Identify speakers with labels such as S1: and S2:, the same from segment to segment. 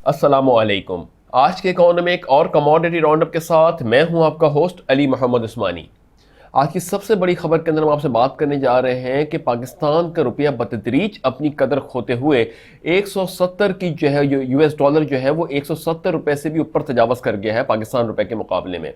S1: अस्सलामुअलैकुम। आज के इकोनॉमिक और कमोडिटी राउंडअप के साथ मैं हूं आपका होस्ट अली मोहम्मद उस्मानी। आज की सबसे बड़ी खबर के अंदर हम आपसे बात करने जा रहे हैं कि पाकिस्तान का रुपया बतदरीज अपनी कदर खोते हुए 170 की जो है यूएस डॉलर जो है वो 170 रुपए से भी ऊपर तजावज़ कर गया है पाकिस्तान रुपए के मुकाबले में।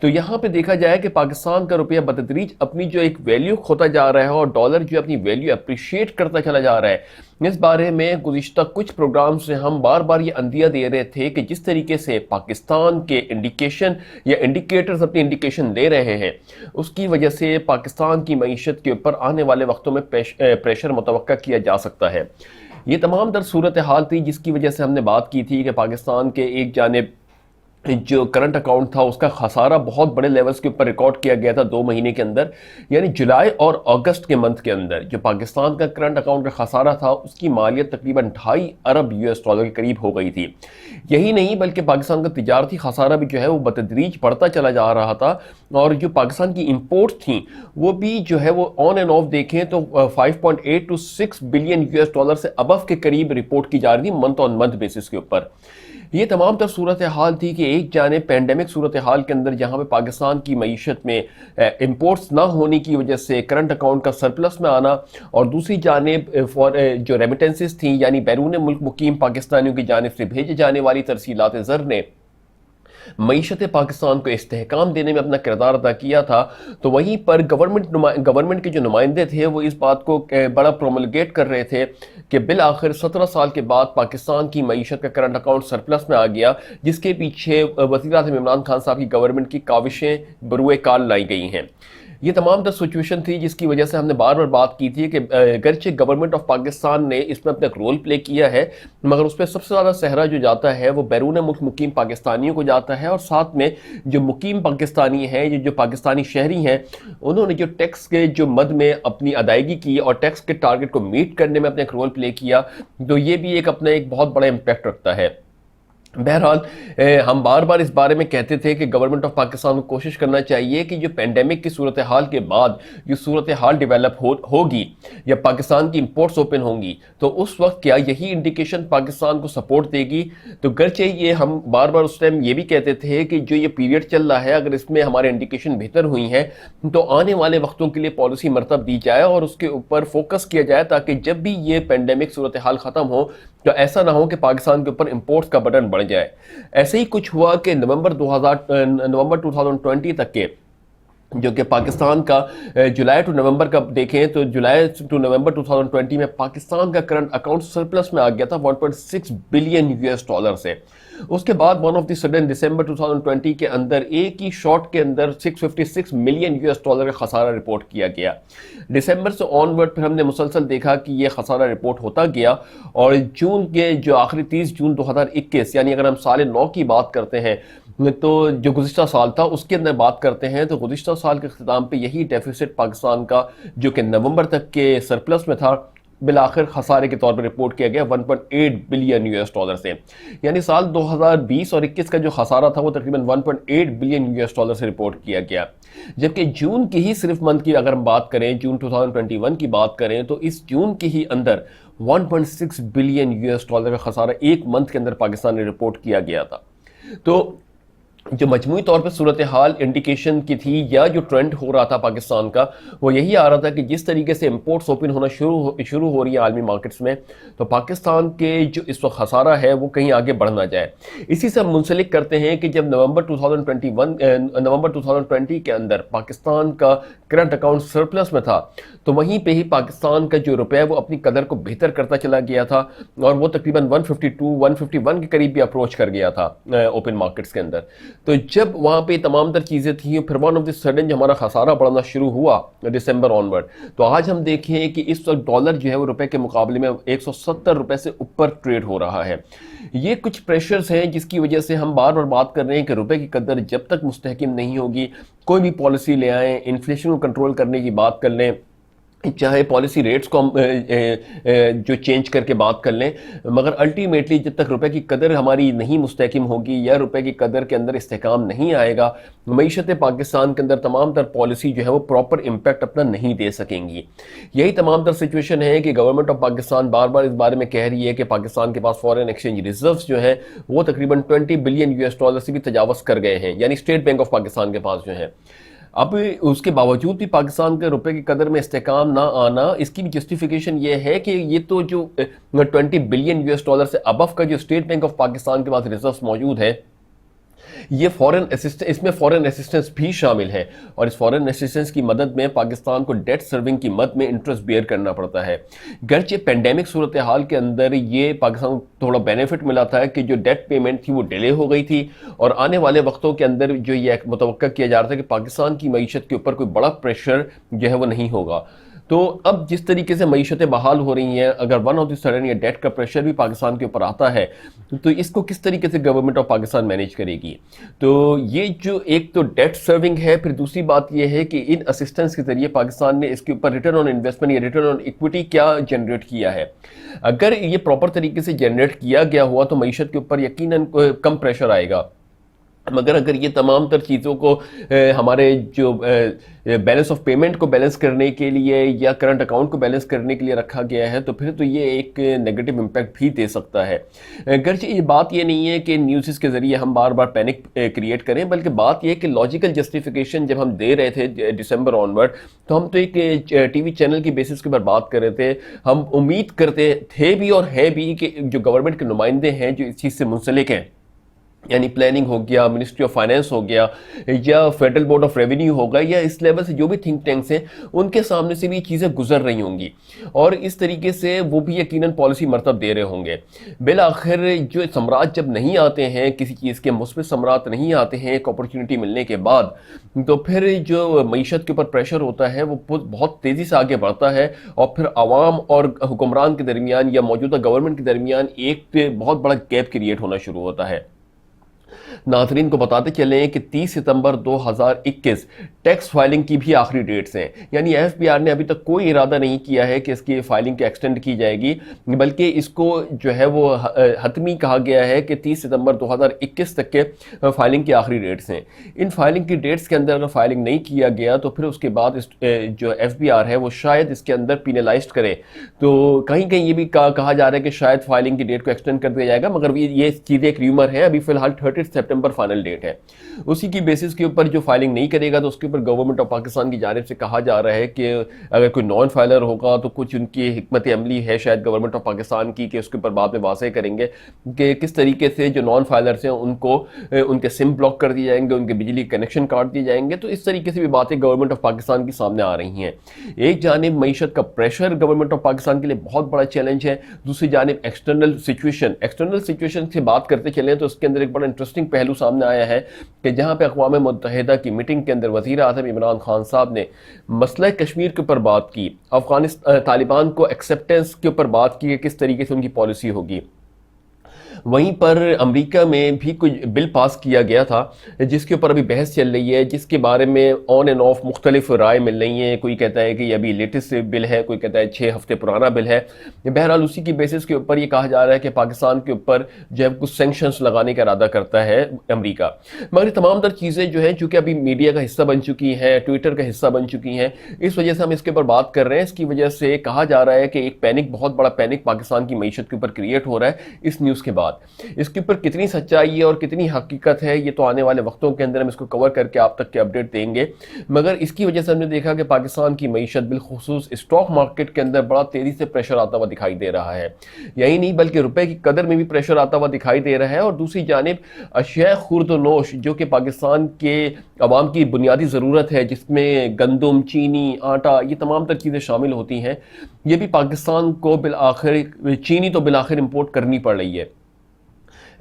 S1: तो यहाँ पे देखा जाए कि पाकिस्तान का रुपया बतदरीज अपनी जो एक वैल्यू खोता जा रहा है और डॉलर जो अपनी वैल्यू अप्रिशिएट करता चला जा रहा है। इस बारे में गुज़िश्ता कुछ प्रोग्राम से हम बार बार ये अंदिया दे रहे थे कि जिस तरीके से पाकिस्तान के इंडिकेशन या इंडिकेटर्स अपनी इंडिकेशन दे रहे हैं, उसकी वजह से पाकिस्तान की मईशत के ऊपर आने वाले वक्तों में प्रेशर मुतवक्का किया जा सकता है। ये तमाम दर सूरत हाल थी जिसकी वजह से हमने बात की थी कि पाकिस्तान के एक जानिब जो करंट अकाउंट था उसका खसारा बहुत बड़े लेवल्स के ऊपर रिकॉर्ड किया गया था 2 महीने के अंदर, यानी जुलाई और अगस्त के मंथ के अंदर जो पाकिस्तान का करंट अकाउंट का खसारा था उसकी मालियत तकरीबन 2.5 अरब यूएस डॉलर के करीब हो गई थी। यही नहीं बल्कि पाकिस्तान का तिजारती खसारा भी जो है वो बतदरीज बढ़ता चला जा रहा था और जो पाकिस्तान की इंपोर्ट्स थी वो भी जो है वो ऑन एंड ऑफ देखें तो 5.8 to 6 बिलियन यूएस डॉलर से अबव के करीब रिपोर्ट की जा रही थी मंथ ऑन मंथ बेसिस के ऊपर। ये तमाम तर सूरत हाल थी कि एक जानिब पेंडेमिक सूरत हाल के अंदर जहाँ पे पाकिस्तान की मईशत में इंपोर्ट्स ना होने की वजह से करंट अकाउंट का सरप्लस में आना, और दूसरी जानिब जो रेमिटेंसेस थी यानी बैरून मुल्क मुकीम पाकिस्तानियों की जानिब से भेजे जाने वाली तरसीलात ज़र ने मईशत पाकिस्तान को इस्तेहकाम देने में अपना किरदार अदा किया था। तो वहीं पर गवर्नमेंट के जो नुमाइंदे थे वो इस बात को बड़ा प्रोमलगेट कर रहे थे कि बिल आखिर 17 साल के बाद पाकिस्तान की मईशत का करंट अकाउंट सरप्लस में आ गया, जिसके पीछे वज़ीर-ए-आज़म इमरान खान साहब की गवर्नमेंट की काविशें बरूए काल लाई गई हैं। ये तमाम सिचुएशन थी जिसकी वजह से हमने बार बार बात की थी कि अगरचे गवर्नमेंट ऑफ पाकिस्तान ने इसमें अपना रोल प्ले किया है, मगर उस पर सबसे ज़्यादा सहरा जो जाता है वो बैरून मुल्क मुकीम पाकिस्तानियों को जाता है, और साथ में जो मुकीम पाकिस्तानी हैं, जो पाकिस्तानी शहरी हैं, उन्होंने जो टैक्स के जो मद में अपनी अदायगी की और टैक्स के टारगेट को मीट करने में अपना एक रोल प्ले किया, तो ये भी एक अपना एक बहुत बड़ा इम्पैक्ट रखता है। बहरहाल हम बार बार इस बारे में कहते थे कि गवर्नमेंट ऑफ पाकिस्तान को कोशिश करना चाहिए कि जो पेंडेमिक की सूरत हाल के बाद जो सूरत हाल डेवलप होगी या पाकिस्तान की इंपोर्ट्स ओपन होंगी तो उस वक्त क्या यही इंडिकेशन पाकिस्तान को सपोर्ट देगी। तो गर्चे ये हम बार बार उस टाइम ये भी कहते थे कि जो ये पीरियड चल रहा है अगर इसमें हमारे इंडिकेशन बेहतर हुई हैं तो आने वाले वक्तों के लिए पॉलिसी मरतब दी जाए और उसके ऊपर फोकस किया जाए, ताकि जब भी ये पेंडेमिक सूरत हाल ख़त्म हो तो ऐसा ना हो कि पाकिस्तान के ऊपर इंपोर्ट्स का बर्डन बढ़ जाए। ऐसे ही कुछ हुआ कि नवंबर 2020 तक के जो कि पाकिस्तान का जुलाई टू नवंबर का देखें तो जुलाई टू नवंबर 2020 में पाकिस्तान का करंट अकाउंट सरप्लस में आ गया था 1.6 बिलियन यूएस डॉलर से। उसके बाद वन ऑफ द सडन दिसंबर 2020 के अंदर एक ही शॉट के अंदर 656 मिलियन यूएस डॉलर का खसारा रिपोर्ट किया गया। दिसंबर से ऑनवर्ड फिर हमने मुसलसल देखा कि यह खसारा रिपोर्ट होता गया, और जून के जो आखिरी 30 जून 2021 यानी अगर हम साल 9 की बात करते हैं तो जो गुज़िश्ता साल था उसके अंदर बात करते हैं तो गुज़िश्ता साल के अख्ताम पे यही डेफिसिट पाकिस्तान का जो कि नवंबर तक के सरप्लस में था बिल आखिर खसारे के तौर पर रिपोर्ट किया गया 1.8 बिलियन यूएस डॉलर से। यानी साल 2020 और 21 का जो खसारा था वो तकरीबन 1.8 बिलियन यूएस डॉलर से रिपोर्ट किया गया। जबकि जून की ही सिर्फ मंथ की अगर हम बात करें, जून 2021 की बात करें, तो इस जून के ही अंदर 1.6 बिलियन यूएस डॉलर का खसारा एक मंथ के अंदर पाकिस्तान ने रिपोर्ट किया गया था। तो जो मजमूई तौर पर सूरत हाल इंडिकेशन की थी या जो ट्रेंड हो रहा था पाकिस्तान का वो यही आ रहा था कि जिस तरीके से इंपोर्ट्स ओपन होना शुरू हो रही है आलमी मार्केट्स में, तो पाकिस्तान के जो इस वक्त खसारा है वो कहीं आगे बढ़ ना जाए। इसी से हम मुंसलिक करते हैं कि जब नवंबर 2020 के अंदर पाकिस्तान का करंट अकाउंट सरप्लस में था तो वहीं पे ही पाकिस्तान का जो रुपया वो अपनी कदर को बेहतर करता चला गया था और वो तकरीबन 151 के करीब भी अप्रोच कर गया था ओपन मार्केट्स के अंदर। तो जब वहाँ पे तमाम तर चीज़ें थी फिर वन ऑफ द सडन जो हमारा खसारा बढ़ना शुरू हुआ दिसंबर ऑनवर्ड, तो आज हम देखें कि इस वक्त डॉलर जो है वो रुपए के मुकाबले में 170 रुपए से ऊपर ट्रेड हो रहा है। ये कुछ प्रेशर्स हैं जिसकी वजह से हम बार बार बात कर रहे हैं कि रुपए की कदर जब तक मुस्तहकम नहीं होगी, कोई भी पॉलिसी ले आएँ, इन्फ्लेशन को कंट्रोल करने की बात कर लें, चाहे पॉलिसी रेट्स को हम जो चेंज करके बात कर लें, मगर अल्टीमेटली जब तक रुपए की कदर हमारी नहीं मुस्तहकम होगी या रुपए की कदर के अंदर इस्तेहकाम नहीं आएगा, मईशत पाकिस्तान के अंदर तमाम तर पॉलिसी जो है वो प्रॉपर इम्पैक्ट अपना नहीं दे सकेंगी। यही तमाम तर सिचुएशन है कि गवर्नमेंट ऑफ पाकिस्तान बार बार इस बारे में कह रही है कि पाकिस्तान के पास फॉरेन एक्सचेंज रिजर्व्स जो है वो तकरीबन 20 बिलियन US डॉलर से भी तजावज़ कर गए हैं, यानी स्टेट बैंक ऑफ पाकिस्तान के पास जो है। अब उसके बावजूद भी पाकिस्तान के रुपए की कदर में इस्तेहकाम ना आना, इसकी भी जस्टिफिकेशन ये है कि ये तो जो 20 बिलियन US डॉलर से अबव का जो स्टेट बैंक ऑफ पाकिस्तान के पास रिजर्व मौजूद है, ये फॉरेन असिस्टेंस, इसमें फॉरेन असिस्टेंस भी शामिल है। और इस फॉरेन असिस्टेंस की मदद में पाकिस्तान को डेट सर्विंग की मद में इंटरेस्ट बेयर करना पड़ता है। गर्चे पेंडेमिक सूरत हाल के अंदर ये पाकिस्तान को थोड़ा बेनिफिट मिला था कि जो डेट पेमेंट थी वो डिले हो गई थी, और आने वाले वक्तों के अंदर जो ये मुतवक्का किया जा रहा था कि पाकिस्तान की मईशत के ऊपर कोई बड़ा प्रेशर जो है वो नहीं होगा। तो अब जिस तरीके से मईशतें बहाल हो रही हैं, अगर वन ऑफ द सडन ये डेट का प्रेशर भी पाकिस्तान के ऊपर आता है, तो इसको किस तरीके से गवर्नमेंट ऑफ पाकिस्तान मैनेज करेगी। तो ये जो एक तो डेट सर्विंग है, फिर दूसरी बात ये है कि इन असिस्टेंस के जरिए पाकिस्तान ने इसके ऊपर रिटर्न ऑन इन्वेस्टमेंट या रिटर्न ऑन इक्विटी क्या जनरेट किया है। अगर ये प्रॉपर तरीके से जनरेट किया गया हुआ तो मईशत के ऊपर यकीनन कम प्रेशर आएगा। मगर अगर ये तमाम तर चीज़ों को हमारे जो बैलेंस ऑफ पेमेंट को बैलेंस करने के लिए या करंट अकाउंट को बैलेंस करने के लिए रखा गया है, तो फिर तो ये एक नेगेटिव इम्पैक्ट भी दे सकता है। अगरचे ये बात ये नहीं है कि न्यूज़ के ज़रिए हम बार बार पैनिक क्रिएट करें, बल्कि बात ये है कि लॉजिकल जस्टिफिकेशन जब हम दे रहे थे दिसंबर ऑनवर्ड, तो हम तो एक टीवी चैनल की बेसिस के ऊपर बात कर रहे थे। हम उम्मीद करते थे भी और है भी कि जो गवर्नमेंट के नुमाइंदे हैं जो इस चीज़ से मुंसलिक हैं, यानी प्लानिंग हो गया, मिनिस्ट्री ऑफ फाइनेंस हो गया, या फेडरल बोर्ड ऑफ रेवेन्यू होगा, या इस लेवल से जो भी थिंक टैंक्स हैं, उनके सामने से भी चीज़ें गुजर रही होंगी और इस तरीके से वो भी यकीनन पॉलिसी मरतब दे रहे होंगे। बिल आखिर जो सम्राट जब नहीं आते हैं, किसी चीज़ के मुस्बित सम्राट नहीं आते हैं एक अपॉर्चुनिटी मिलने के बाद, तो फिर जो मईशत के ऊपर प्रेशर होता है वो बहुत तेज़ी से आगे बढ़ता है, और फिर आवाम और हुक्मरान के दरमियान या मौजूदा गवर्नमेंट के दरमियान एक बहुत बड़ा गैप क्रिएट होना शुरू होता है। नाज़रीन को बताते चलें कि 30 सितंबर 2021 टैक्स फाइलिंग की भी आखिरी डेट्स हैं, यानी एफबीआर ने अभी तक कोई इरादा नहीं किया है कि इसकी फाइलिंग की एक्सटेंड की जाएगी, बल्कि इसको जो है वो हतमी कहा गया है कि 30 सितंबर 2021 तक के फाइलिंग की आखिरी डेट्स हैं। इन फाइलिंग की डेट्स के अंदर अगर फाइलिंग नहीं किया गया तो फिर उसके बाद जो एफबीआर है वो शायद इसके अंदर पीनलाइज करे। तो कहीं कहीं ये भी कहा जा रहा है कि शायद फाइलिंग की डेट को एक्सटेंड कर दिया जाएगा, मगर ये चीज़ें एक र्यूमर है। अभी फिलहाल 30 सितंबर फाइनल डेट है। उसी की बेसिस के ऊपर जो फाइलिंग नहीं करेगा तो उसके ऊपर गवर्नमेंट ऑफ पाकिस्तान की जानिब से कहा जा रहा है कि अगर कोई नॉन फाइलर होगा तो कुछ उनकी हिकमत अमली है शायद गवर्नमेंट ऑफ पाकिस्तान की, कि उसके ऊपर बाद में वाज़ेह करेंगे कि किस तरीके से जो नॉन फाइलर्स हैं उनको उनके सिम ब्लॉक कर दिए जाएंगे, उनके बिजली कनेक्शन काट दिए जाएंगे। तो इस तरीके से भी बातें गवर्नमेंट ऑफ पाकिस्तान की सामने आ रही हैं। एक जानिब मईशत का प्रेशर गवर्नमेंट ऑफ पाकिस्तान के लिए बहुत बड़ा चैलेंज है, दूसरी जानिब एक्सटर्नल सिचुएशन से बात करते चलें तो उसके अंदर एक बड़ा इंटरेस्टिंग पहलू सामने आया है कि जहां पे अक़वाम मुत्तहिदा की मीटिंग के अंदर वज़ीर आज़म इमरान खान साहब ने मसला कश्मीर के ऊपर बात की, अफगानिस्तान तालिबान को एक्सेप्टेंस के ऊपर बात की कि किस तरीके से उनकी पॉलिसी होगी। वहीं पर अमेरिका में भी कुछ बिल पास किया गया था जिसके ऊपर अभी बहस चल रही है, जिसके बारे में ऑन एंड ऑफ मुख्तलिफ राय मिल रही हैं। कोई कहता है कि ये अभी लेटेस्ट बिल है, कोई कहता है 6 हफ्ते पुराना बिल है। बहरहाल उसी की बेसिस के ऊपर ये कहा जा रहा है कि पाकिस्तान के ऊपर जो है कुछ सेंक्शंस लगाने का इरादा करता है अमेरिका। मगर तमाम तर चीज़ें जो हैं चूँकि अभी मीडिया का हिस्सा बन चुकी हैं, ट्विटर का हिस्सा बन चुकी हैं, इस वजह से हम इसके ऊपर बात कर रहे हैं। इसकी वजह से कहा जा रहा है कि एक पैनिक, बहुत बड़ा पैनिक पाकिस्तान की मईशत के ऊपर क्रिएट हो रहा है इस न्यूज़ के बाद। इसके ऊपर कितनी सच्चाई है और कितनी हकीकत है ये तो आने वाले वक्तों के अंदर हम इसको कवर करके आप तक के अपडेट देंगे। मगर इसकी वजह से हमने देखा कि पाकिस्तान की मईशत बिलखुसूस स्टॉक मार्केट के अंदर बड़ा तेज़ी से प्रेशर आता हुआ दिखाई दे रहा है। यही नहीं बल्कि रुपए की कदर में भी प्रेशर आता हुआ दिखाई दे रहा है। और दूसरी जानिब अशिया खुर्द-ओ-नोश जो कि पाकिस्तान के अवाम की बुनियादी ज़रूरत है, जिसमें गंदम, चीनी, आटा, ये तमाम तर चीज़ें शामिल होती हैं, ये भी पाकिस्तान को बिल आखिर चीनी तो बिल आखिर इम्पोर्ट करनी पड़ रही है।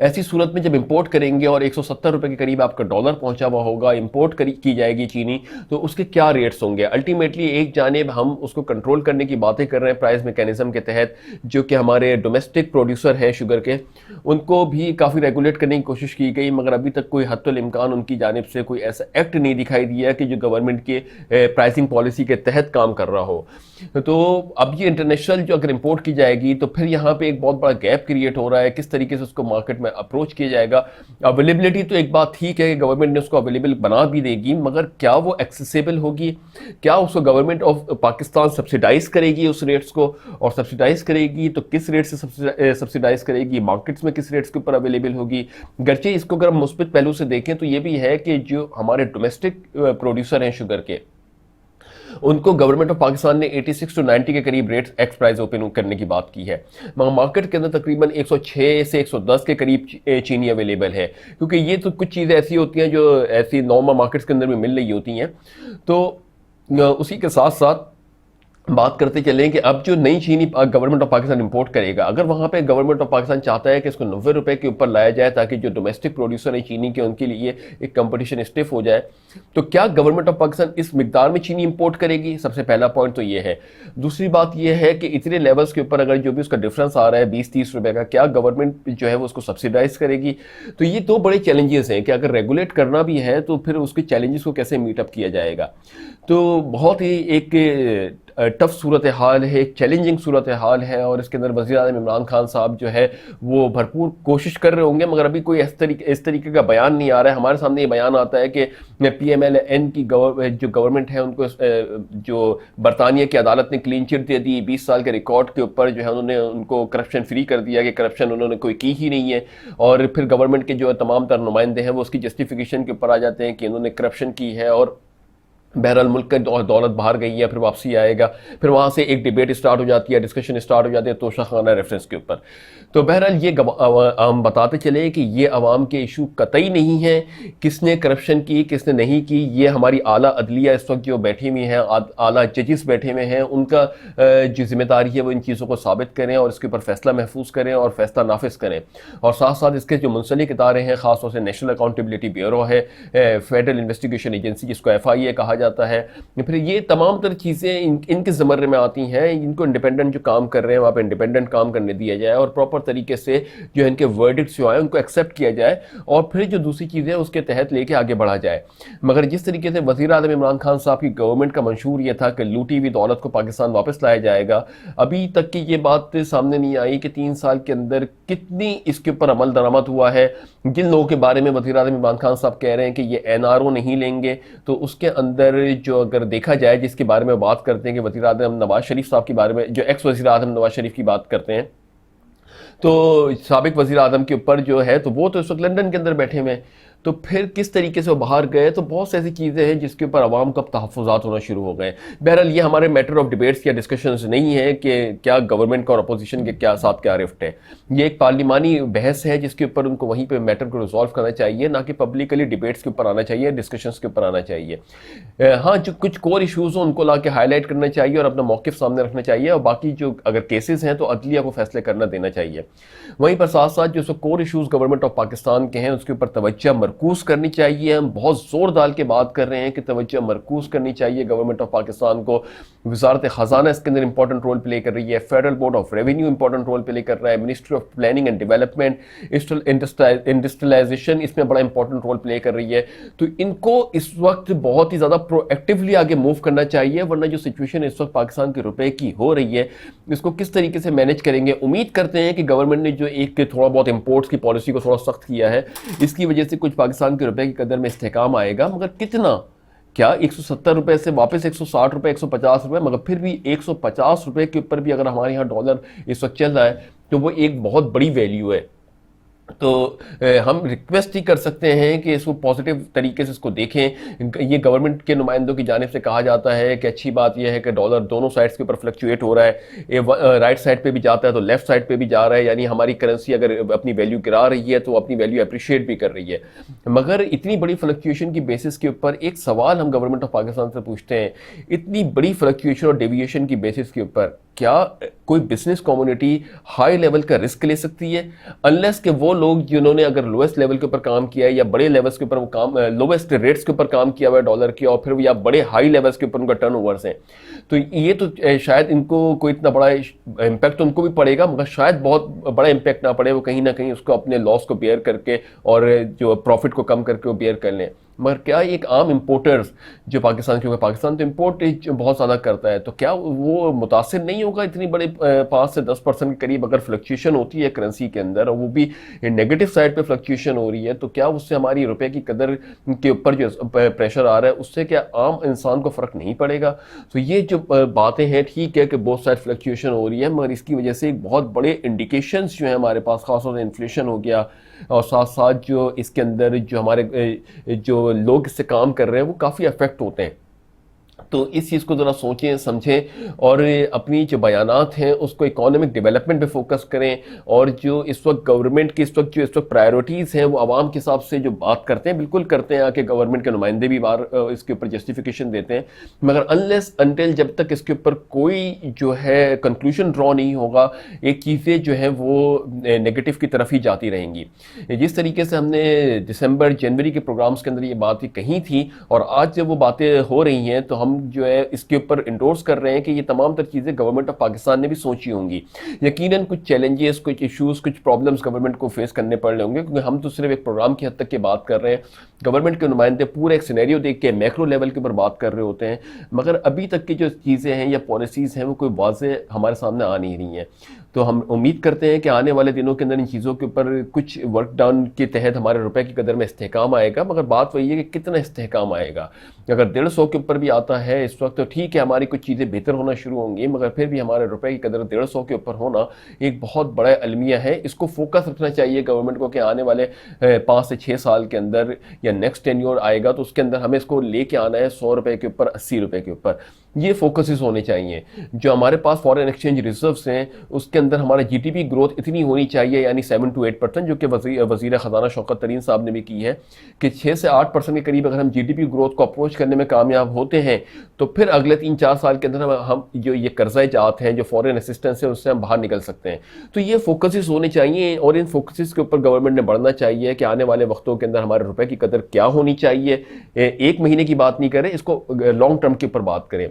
S1: ऐसी सूरत में जब इंपोर्ट करेंगे और 170 रुपए के करीब आपका डॉलर पहुंचा हुआ होगा, इंपोर्ट की जाएगी चीनी, तो उसके क्या रेट्स होंगे? अल्टीमेटली एक जानिब हम उसको कंट्रोल करने की बातें कर रहे हैं प्राइस मैकेनिज्म के तहत, जो कि हमारे डोमेस्टिक प्रोड्यूसर हैं शुगर के, उनको भी काफ़ी रेगुलेट करने की कोशिश की गई, मगर अभी तक कोई हत्तुल इम्कान उनकी जानिब से कोई ऐसा एक्ट नहीं दिखाई दिया कि जो गवर्नमेंट के प्राइसिंग पॉलिसी के तहत काम कर रहा हो। तो अब ये इंटरनेशनल जो अगर इंपोर्ट की जाएगी तो फिर यहाँ पे एक बहुत बड़ा गैप क्रिएट हो रहा है, किस तरीके से उसको मार्केट में अप्रोच किया जाएगा। अवेलेबिलिटी तो एक बात ठीक है कि गवर्नमेंट ने उसको अवेलेबल बना भी देगी, मगर क्या वो एक्सेसिबल होगी? क्या उसको गवर्नमेंट ऑफ पाकिस्तान सब्सिडाइज करेगी उस रेट्स को? और सब्सिडाइज करेगी तो किस रेट से सब्सिडाइज करेगी? मार्केट्स में किस रेट्स के ऊपर अवेलेबल होगी? गर्चे इसको अगर हम मुस्बित पहलू से देखें तो ये भी है कि जो हमारे डोमेस्टिक प्रोड्यूसर हैं शुगर के, उनको गवर्नमेंट ऑफ पाकिस्तान ने 86 टू 90 के करीब रेट एक्स प्राइस ओपन करने की बात की है, मगर मार्केट के अंदर तकरीबन 106 से 110 के करीब चीनी अवेलेबल है, क्योंकि ये तो कुछ चीज़ें ऐसी होती हैं जो ऐसी नॉर्मल मार्केट्स के अंदर भी मिल रही होती हैं। तो उसी के साथ साथ बात करते चलें कि अब जो नई चीनी गवर्नमेंट ऑफ पाकिस्तान इंपोर्ट करेगा, अगर वहाँ पे गवर्नमेंट ऑफ पाकिस्तान चाहता है कि इसको 90 रुपए के ऊपर लाया जाए ताकि जो डोमेस्टिक प्रोड्यूसर है चीनी के, उनके लिए एक कंपटीशन स्टिफ हो जाए, तो क्या गवर्नमेंट ऑफ पाकिस्तान इस मिकदार में चीनी इंपोर्ट करेगी? सबसे पहला पॉइंट तो ये है। दूसरी बात यह है कि इतने लेवल्स के ऊपर अगर जो भी उसका डिफरेंस आ रहा है 20-30 रुपए का, क्या गवर्नमेंट जो है वो उसको सब्सिडाइज करेगी? तो ये दो बड़े चैलेंजेस हैं कि अगर रेगुलेट करना भी है तो फिर उसके चैलेंजेस को कैसे मीटअप किया जाएगा। तो बहुत ही एक टफ सूरत हाल है, एक चैलेंजिंग सूरत हाल है, और इसके अंदर वज़ीर-ए-आज़म इमरान खान साहब जो है वो भरपूर कोशिश कर रहे होंगे, मगर अभी कोई इस तरीके का बयान नहीं आ रहा है। हमारे सामने ये बयान आता है कि PMLN की जो गवर्नमेंट है उनको जो बरतानिया की अदालत ने क्लीन चिट दे दी 20 साल के रिकॉर्ड के ऊपर, जो है उन्होंने उनको करप्शन फ्री कर दिया कि करप्शन उन्होंने कोई की ही नहीं है, और फिर गवर्नमेंट के जो तमाम तर नुमाइंदे हैं वो उसकी जस्टिफिकेशन के ऊपर आ जाते हैं कि इन्होंने करप्शन की है, और बहरहाल मुल्क का दौलत बाहर गई है, फिर वापसी आएगा, फिर वहाँ से एक डिबेट स्टार्ट हो जाती है, डिस्कशन स्टार्ट हो जाती है तोशाखाना रेफरेंस के ऊपर। तो बहरहाल ये हम बताते चले कि ये अवाम के इशू कतई नहीं है किसने करप्शन की किसने नहीं की। ये हमारी आला अदलिया इस वक्त जो बैठी हुई हैं, आला जजेस बैठे हुए हैं, उनका जो जिम्मेदारी है वो इन चीज़ों को साबित करें और इसके ऊपर फैसला महफूज करें और फैसला नाफिज करें। और साथ साथ इसके जो मुंसलिक इदारे हैं, ख़ासतौर से नेशनल अकाउंटेबिलिटी ब्यूरो है, फेडरल इन्वेस्टिगेशन एजेंसी जिसको FIA कहा जाता है, फिर ये तमाम तर चीज़ें इनके ज़मरे में आती हैं। इनको इंडिपेंडेंट जो काम कर रहे हैं वहाँ पे इंडिपेंडेंट काम करने दिया जाए और प्रॉपर तरीके से जो इनके वर्डिक्ट्स जो आए उनको एक्सेप्ट किया जाए और फिर जो दूसरी चीज़ें उसके तहत लेके आगे बढ़ा जाए। मगर जिस तरीके से वज़ीर-ए-आज़म इमरान खान साहब की गवर्नमेंट का मंशूर ये था कि लूटी हुई दौलत को पाकिस्तान वापस लाया जाएगा, अभी तक की ये बात सामने नहीं आई कि 3 साल के अंदर कितनी इसके ऊपर अमल दरामद हुआ है। जिन लोगों के बारे में वज़ीर-ए-आज़म इमरान खान साहब कह रहे हैं कि ये NRO नहीं लेंगे, तो उसके अंदर जो अगर देखा जाए जिसके बारे में बात करते हैं कि वज़ीर-ए-आज़म नवाज शरीफ साहब के बारे में, जो एक्स वज़ीर-ए-आज़म नवाज शरीफ की बात करते हैं, तो साबिक वज़ीर-ए-आज़म के ऊपर जो है तो वो तो इस वक्त लंदन के अंदर बैठे हुए हैं, तो फिर किस तरीके से वो बाहर गए, तो बहुत सी ऐसी चीज़ें हैं जिसके ऊपर आवाम का तहफ़्फ़ुज़ात होना शुरू हो गए। बहरहाल ये हमारे मैटर ऑफ डिबेट्स या डिस्कशंस नहीं है कि क्या गवर्नमेंट का और अपोजिशन के क्या साथ क्या रिफ्ट है। ये एक पार्लिमानी बहस है जिसके ऊपर उनको वहीं पे मैटर को रिजॉल्व करना चाहिए, ना कि पब्लिकली डिबेट्स के ऊपर आना चाहिए, डिस्कशंस के ऊपर आना चाहिए। हाँ, जो कुछ कोर इशूज़ हो उनको ला के हाईलाइट करना चाहिए और अपना मौक़िफ़ सामने रखना चाहिए, और बाकी जो अगर केसेस हैं तो अदलिया को फैसले करना देना चाहिए। वहीं पर साथ साथ जो core issues government of Pakistan के हैं उसके ऊपर तवज्जो मरकूज़ करनी चाहिए। हम बहुत जोर डाल के बात कर रहे हैं कि तवज्जो मरकूज़ करनी चाहिए गवर्नमेंट ऑफ पाकिस्तान को। वजारत ख़जाना इसके अंदर इंपॉर्टेंट रोल प्ले कर रही है, Federal Board of Revenue important role play कर रहा है, Ministry of Planning and Development, industrialisation इसमें बड़ा इंपॉर्टेंट रोल प्ले कर रही है। तो इनको इस वक्त बहुत ही ज़्यादा प्रोएक्टिवली आगे मूव करना चाहिए, वरना जो सिचुएशन इस वक्त पाकिस्तान के रुपए की हो रही है इसको किस तरीके से मैनेज करेंगे। उम्मीद करते हैं कि गवर्नमेंट ने जो एक थोड़ा बहुत इंपोर्ट्स की पॉलिसी को थोड़ा सख्त किया है, इसकी वजह से कुछ पाकिस्तान के रुपए की कदर में इस्तेहकाम आएगा, मगर कितना? क्या 170 रुपए से वापस 160 रुपए, 150 रुपए, मगर फिर भी 150 रुपए के ऊपर भी अगर हमारे यहाँ डॉलर इस वक्त चल रहा है तो वो एक बहुत बड़ी वैल्यू है। तो हम रिक्वेस्ट ही कर सकते हैं कि इसको पॉजिटिव तरीके से इसको देखें। ये गवर्नमेंट के नुमाइंदों की जानिब से कहा जाता है कि अच्छी बात यह है कि डॉलर दोनों साइड्स के ऊपर फ्लक्चुएट हो रहा है, राइट साइड पे भी जाता है तो लेफ्ट साइड पे भी जा रहा है, यानी हमारी करेंसी अगर अपनी वैल्यू गिरा रही है तो अपनी वैल्यू अप्रिशिएट भी कर रही है। मगर इतनी बड़ी फ्लक्चुएशन की बेसिस के ऊपर एक सवाल हम गवर्नमेंट ऑफ पाकिस्तान से पूछते हैं, इतनी बड़ी फ्लक्चुएशन और डेविएशन की बेसिस के ऊपर क्या कोई बिजनेस कम्युनिटी हाई लेवल का रिस्क ले सकती है? अनलेस कि वो लोग जिन्होंने अगर लोएस्ट लेवल के ऊपर काम किया है या बड़े लेवल्स के ऊपर वो काम लोएस्ट रेट्स के ऊपर काम किया हुआ है डॉलर के, और फिर या बड़े हाई लेवल्स के ऊपर उनका टर्न ओवर्स हैं, तो ये तो शायद इनको कोई इतना बड़ा इम्पैक्ट तो उनको भी पड़ेगा, मगर शायद बहुत बड़ा इम्पैक्ट ना पड़े, वो कहीं ना कहीं उसको अपने लॉस को बेयर करके और जो प्रॉफिट को कम करके वो बेयर कर लें। मगर क्या एक आम इंपोर्टर्स जो पाकिस्तान, क्योंकि पाकिस्तान तो इंपोर्ट बहुत ज़्यादा करता है, तो क्या वो मुतासिर नहीं होगा इतनी बड़े 5 से 10% के करीब अगर फ्लक्चुएशन होती है करेंसी के अंदर, और वो भी नेगेटिव साइड पे फ्लक्चुएशन हो रही है, तो क्या उससे हमारी रुपए की कदर के ऊपर जो प्रेशर आ रहा है उससे क्या आम इंसान को फ़र्क नहीं पड़ेगा? तो ये जो बातें हैं, ठीक है कि बहुत साइड फ्लक्चुएशन हो रही है, मगर इसकी वजह से एक बहुत बड़े इंडिकेशंस जो है हमारे पास, खासतौर से इन्फ्लेशन हो गया, और साथ साथ जो इसके अंदर जो हमारे जो लोग इससे काम कर रहे हैं वो काफ़ी अफेक्ट होते हैं। तो इस चीज़ को ज़रा सोचें समझें और अपनी जो बयानात हैं उसको इकोनॉमिक डेवलपमेंट पे फोकस करें, और जो इस वक्त गवर्नमेंट की इस वक्त प्रायोरिटीज़ हैं वो आवाम के हिसाब से जो बात करते हैं बिल्कुल करते हैं, आके गवर्नमेंट के नुमाइंदे भी बार इसके ऊपर जस्टिफिकेशन देते हैं, मगर अनलेस अनटिल जब तक इसके ऊपर कोई जो है कंक्लूजन ड्रॉ नहीं होगा, एक चीज़ें जो हैं वो नेगेटिव की तरफ ही जाती रहेंगी। जिस तरीके से हमने दिसंबर जनवरी के प्रोग्राम्स के अंदर ये बातें कही थी, और आज जब वो बातें हो रही हैं तो हम जो है इसके ऊपर इंडोर्स कर रहे हैं कि ये तमाम तर चीज़ें गवर्नमेंट ऑफ पाकिस्तान ने भी सोची होंगी। यकीनन कुछ चैलेंजेस, कुछ इश्यूज़, कुछ प्रॉब्लम्स गवर्नमेंट को फेस करने पड़ रहे होंगे, क्योंकि हम तो सिर्फ एक प्रोग्राम की हद तक की बात कर रहे हैं, गवर्नमेंट के नुमाइंदे पूरे एक सिनेरियो देख के मैक्रो लेवल के ऊपर बात कर रहे होते हैं, मगर अभी तक की जो चीज़ें हैं या पॉलिसीज़ हैं वो कोई वाज़ेह हमारे सामने आ नहीं रही हैं। तो हम उम्मीद करते हैं कि आने वाले दिनों के अंदर इन चीज़ों के ऊपर कुछ वर्क डाउन के तहत हमारे रुपए की कदर में इस्तेहकाम आएगा, मगर बात वही है कि कितना इस्तेहकाम आएगा। अगर 150 के ऊपर भी आता है इस वक्त तो ठीक है, हमारी कुछ चीज़ें बेहतर होना शुरू होंगी, मगर फिर भी हमारे रुपए की कदर 150 के ऊपर होना एक बहुत बड़ा अलमिया है। इसको फोकस रखना चाहिए गवर्नमेंट को कि आने वाले 5 से 6 साल के अंदर या नेक्स्ट टेन्योर आएगा तो उसके अंदर हमें इसको लेके आना है 100 रुपए के ऊपर, 80 रुपए के ऊपर। ये फोकसेस होने चाहिए। जो हमारे पास फॉरेन एक्सचेंज रिजर्व्स हैं उसके अंदर हमारा जीडीपी ग्रोथ इतनी होनी चाहिए, यानी 7 to 8%, जो कि वज़ीर ख़जाना शौकत तरीन साहब ने भी की है कि 6 से 8% के करीब अगर हम जीडीपी ग्रोथ को अप्रोच करने में कामयाब होते हैं तो फिर अगले 3-4 साल के अंदर हम जो ये कर्जा जात हैं, जो फॉरेन असिस्टेंस है, उससे हम बाहर निकल सकते हैं। तो ये फोकसेस होने चाहिए और इन फोकसेस के ऊपर गवर्नमेंट ने बढ़ना चाहिए कि आने वाले वक्तों के अंदर हमारे रुपए की कदर क्या होनी चाहिए। एक महीने की बात नहीं करें, इसको लॉन्ग टर्म के ऊपर बात करें।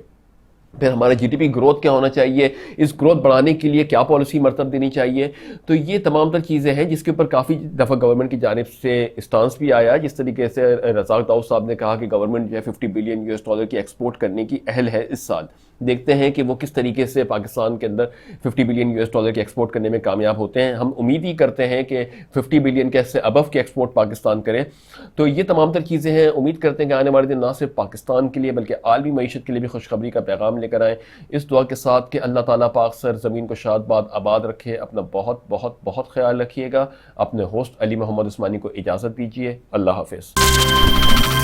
S1: फिर हमारा जीडीपी ग्रोथ क्या होना चाहिए, इस ग्रोथ बढ़ाने के लिए क्या पॉलिसी मरतब देनी चाहिए। तो ये तमाम तर चीज़ें हैं जिसके ऊपर काफ़ी दफ़ा गवर्नमेंट की जानिब से स्टांस भी आया। जिस तरीके से रज़ाक दाऊद साहब ने कहा कि गवर्नमेंट जो है $50 बिलियन की एक्सपोर्ट करने की अहल है इस साल। देखते हैं कि वो किस तरीके से पाकिस्तान के अंदर $50 बिलियन की एक्सपोर्ट करने में कामयाब होते हैं। हम उम्मीद ही करते हैं कि 50 बिलियन के से अबव की एक्सपोर्ट पाकिस्तान करें। तो ये तमाम तर चीज़ें हैं। उम्मीद करते हैं कि आने वाले दिन ना सिर्फ पाकिस्तान के लिए बल्कि आलमी मईशत के लिए भी खुशखबरी का पैगाम लेकर आएँ, इस दुआ के साथ कि अल्लाह ताला पाक सर ज़मीन को शाद आबाद रखे। अपना बहुत बहुत बहुत ख्याल रखिएगा। अपने होस्ट अली मोहम्मद उस्मानी को इजाज़त दीजिए। अल्लाह हाफ़िज़।